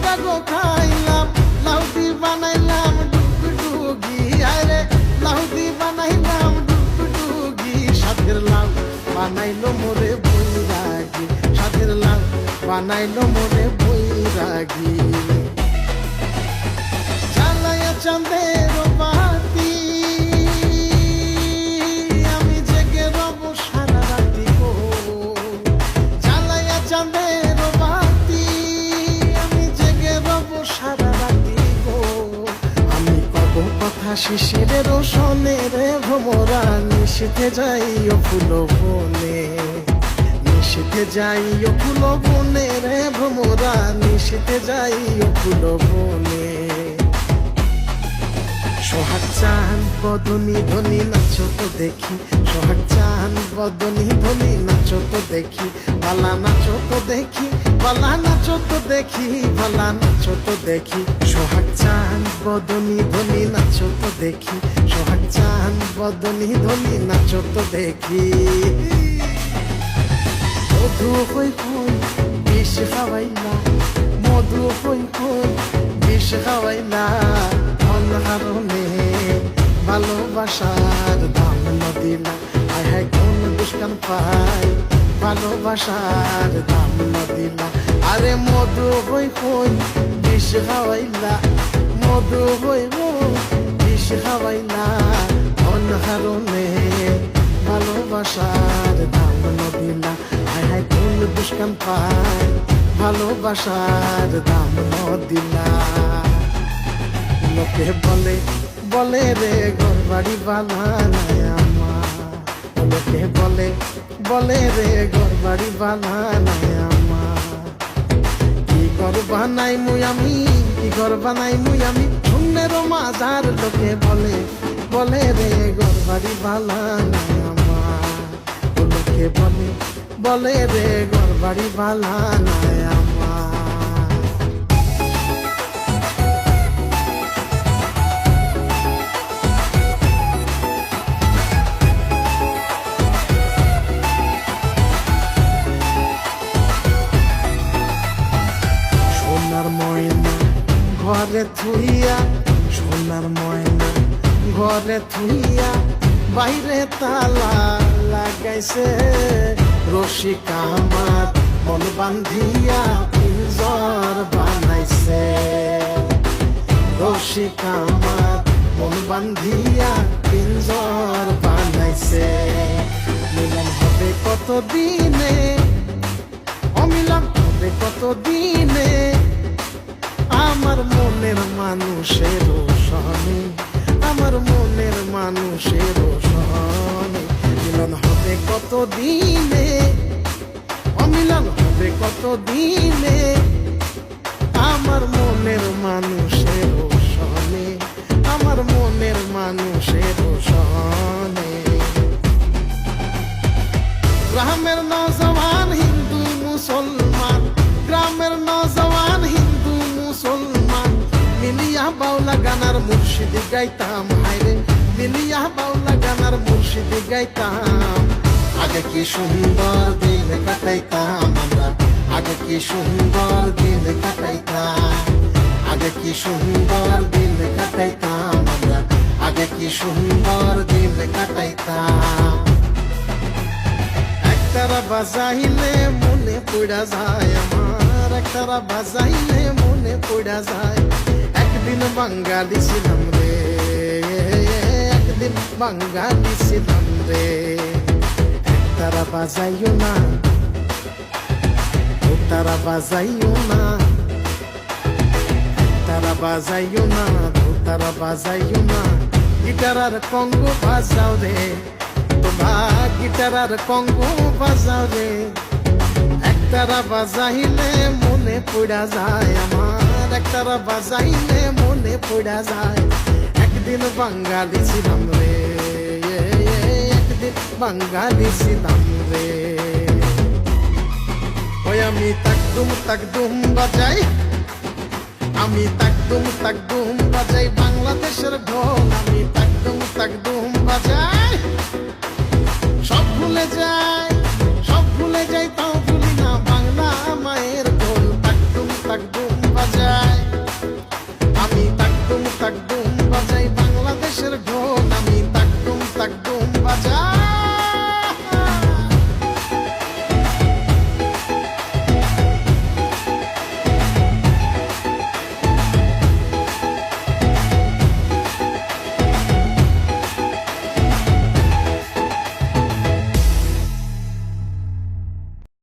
কাগো খাইলাম লাউদি বানাইলাম ডুগডুগি আরে লাউদি বানাইলাম ডুগডুগি সাথের লাউ বানাইলো মোরে বৈরাগী সাথের লাউ বানাইলো মোরে বৈরাগী জ্বালায়া চাঁদের বাতি আমি জেগে রব সারা রাতি গো জ্বালায়া চাঁদের বাতি আমি জেগে রব সারা রাতি গো আমি কব কথা শিশিরের রোশনে রে ভ্রমরা নিশীথে যাইও ফুল বনে নিশীথে যাইও ফুল বনে রে ভ্রমরা নিশীথে যাইও ফুল বনে সোহাগ চান বদনি ধনি নাচো তো দেখি সোহাগ চান বদনি ধনি নাচো তো দেখি বালা নাচো তো দেখি বালা নাচো তো দেখি বালা নাচো তো দেখি সোহাগ চান বদনি ধনি নাচো তো দেখি সোহাগ চান বদনি ধনি নাচো তো দেখি মধু হই হই বিষ খাওয়াইলা মধু হই হই বিষ খাওয়াইলা অনহারণে ভালোবাসার দাম নদিলা আয় হায় কোন দুষ্কান পাই ভালোবাসার দাম নদিলা আরে মধু হই হই বিষ খাওয়াইলা মধু হই হই বিষ খাওয়াইলা অনহারণে ভালোবাসার দাম নদিলা আয় হায় কোন দুষ্কান পাই ভালোবাসার দাম নদিলা লোকে বলে বলে রে ঘর বাড়ি বানায় আমার লোকে বলে বলে রে ঘর বাড়ি বানায় আমার কি ঘর বানাই মুই আমি কি ঘর বানাই মুই আমি শূন্যের মাঝার লোকে বলে বলে রে ঘর বাড়ি বানায় আমার লোকে বলে বলে রে ঘর বাড়ি বানায় আমার সোনার ময়না ঘরে থুইয়া সোনার ময়না ঘরে থুইয়া বাইরে তালা লাগাইছে রসিক আমার মন বান্ধিয়া পিঞ্জর বানাইছে রসিক আমার মন বান্ধিয়া পিঞ্জর বানাইছে মিলন হবে কত দিনে অমিলন হবে কত দিনে আমার মনের মানুষের সনে আমার মনের মানুষের সনে মিলন হবে কত দিনে অমিলন হবে কত দিনে আমার মনের মানুষের সনে আমার মনের মানুষের সনে গ্রামের নওজওয়ান হিন্দু মুসলমান গ্রামের নওজওয়ান হিন্দু মুসলমান মিলিয়া বাউলা গানার মুর্শিদি গাইতাম হায়রে মিলিয়া বাউলা গানার মুর্শিদি গাইতাম আগে কি সুন্দর দিন কাটাইতাম আমরা আগে কি সুন্দর দিন কাটাইতাম আগে কি সুন্দর দিন কাটাইতাম আমরা আগে কি সুন্দর দিন কাটাইতাম একতারা বাজাইলে মনে পড়া যায় আমার একতারা বাজাইলে মনে পড়া যায় একদিন বাঙালি ছিলাম রে একদিন বাঙালি ছিলাম রে একতারা বাজাইও না তারা বাজাইও না একতারা বাজাইও না তারা বাজাইও না গিটার আর কঙ্গো বাজাও রে তোমার গিটার আর কঙ্গো বাজাও রে একতারা বাজাইলে মনে পড়া যায় আমার একতারা বাজাইলে মনে পড়া যায় একদিন বাঙালি ছিলাম রে একদিন বাঙালি ছিলাম রে ওই আমি তাকদুম বাজাই আমি তাকদুম বাজাই বাংলাদেশের ঢোল আমি তাকদুম বাজাই সব ভুলে যায়